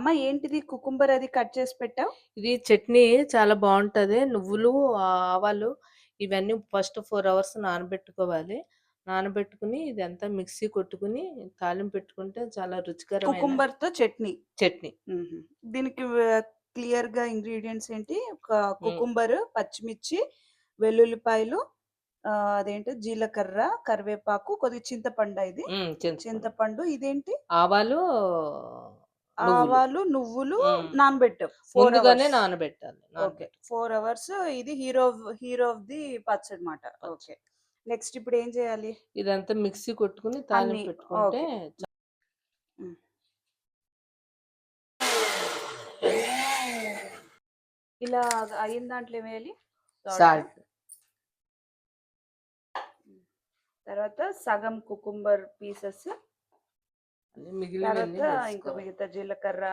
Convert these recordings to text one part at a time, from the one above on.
అమ్మ ఏంటిది కుకుంబర్ అది కట్ చేసి పెట్టావు? ఇది చట్నీ చాలా బావుంటది. నువ్వులు, ఆవాలు ఇవన్నీ ఫస్ట్ 4 అవర్స్ నానబెట్టుకోవాలి. నానబెట్టుకొని ఇదంతా మిక్సీ కొట్టుకొని తాలింపు పెట్టుకుంటే చాలా రుచికరమైన కుకుంబర్‌తో చట్నీ. చట్నీ. హుహు. దీనికి క్లియర్‌గా ఇంగ్రీడియెంట్స్ ఏంటి? ఒక హ్మ్. కుకుంబర్, పచ్చిమిర్చి, వెల్లుల్లిపాయలు, అదేంటి జీలకర్ర, కరివేపాకు, కొద్దిగా చింతపండా ఇది? చింతపండు. చింతపండు. ఇదేంటి? ఆవాలు, నువ్వులు. ఆవాలు, నువ్వులు హ్మ్. నానబెట్టావు 4 ముందుగానే అవర్స్. నానబెట్టాలి. ఓకే. 4 అవర్స్ ఇది హీరో ఆఫ్ ది పచ్చడి మాట. ఓకే. నెక్స్ట్ ఇప్పుడేం చేయాలి? ఇదంతా మిక్సీ కొట్టుకొని అన్నీ. తాలింపు పెట్టుకుంటే ఓకే. హ్మ్. ఇలా అయిన దాంట్లో ఏమేయాలి? సాల్ట్. తర్వాత సగం కుకుంబర్ పీసెస్. మిగిలినవన్నీ తర్వాత ఇంకా వేసుకోవాలి. మిగతా జీలకర్ర,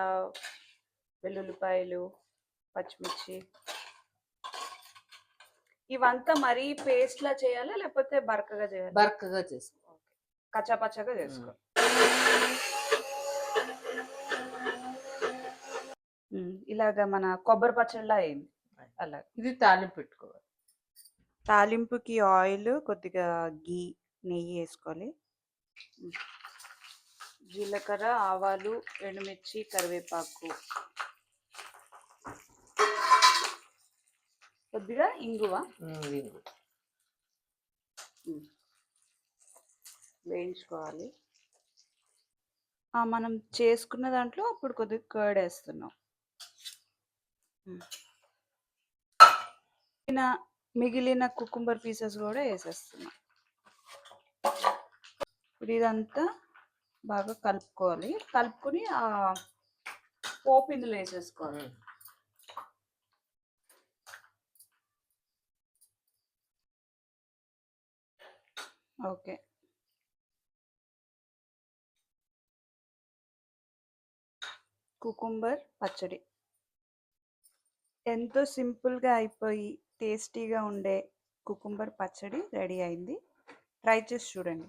వెల్లుల్లిపాయలు, పచ్చిమిర్చి ఇవంతా మరీ పేస్ట్‌లా చేయాలా? లేకపోతే బరకగా చేయాలా? బరకగా చేసుకో. కచ్చా పచ్చాగా చేసుకో. ఇలాగ మన కొబ్బరి పచ్చడిలా అయింది. అలా. ఇది తాలింపు పెట్టుకోవాలి. తాలింపుకి ఆయిల్, కొద్దిగా నెయ్యి వేసుకోవాలి. జీలకర్ర, ఆవాలు, ఎండుమిర్చి, కరివేపాకు, కొద్దిగా ఇంగువ వేయించుకోవాలి. మనం చేసుకున్న దాంట్లో ఇప్పుడు కొద్దిగా కర్డ్ వేస్తున్నాం. మిగిలిన కుకుంబర్ పీసెస్ కూడా వేసేస్తున్నాం. ఇప్పుడు ఇదంతా బాగా కలుపుకోవాలి. కలుపుకొని ఆ పోపు ఇందులో వేసేసుకోవాలి. ఓకే. కుకుంబర్ పచ్చడి ఎంతో సింపుల్గా అయిపోయి టేస్టీగా ఉండే కుకుంబర్ పచ్చడి రెడీ అయింది. ట్రై చేసి చూడండి.